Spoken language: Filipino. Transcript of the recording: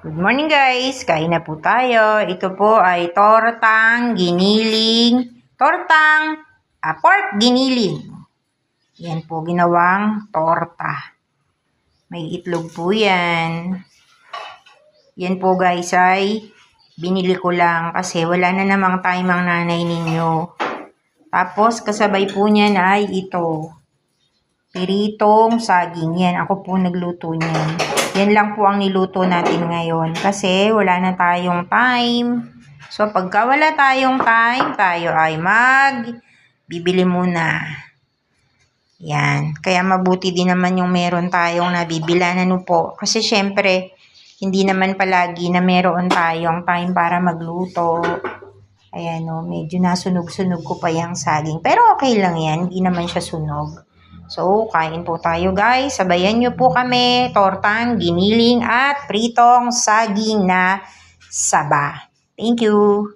Good morning guys! Kain na po tayo. Ito po ay tortang pork giniling. Yan po ginawang torta. May itlog po yan. Yan po guys ay binili ko lang kasi wala na namang time ang nanay ninyo. Tapos kasabay po niyan ay ito. Piritong saging. Yan, ako po nagluto niyan. Yan lang po ang niluto natin ngayon kasi wala na tayong time. So, pagka wala tayong time, tayo ay bibili muna. Yan. Kaya mabuti din naman yung meron tayong nabibilan. Ano po? Kasi syempre, hindi naman palagi na meron tayong time para magluto. Ayan o, medyo nasunog-sunog ko pa yung saging. Pero okay lang yan. Hindi naman siya sunog. So, kain po tayo guys. Sabayan nyo po kami. Tortang, giniling at pritong saging na saba. Thank you.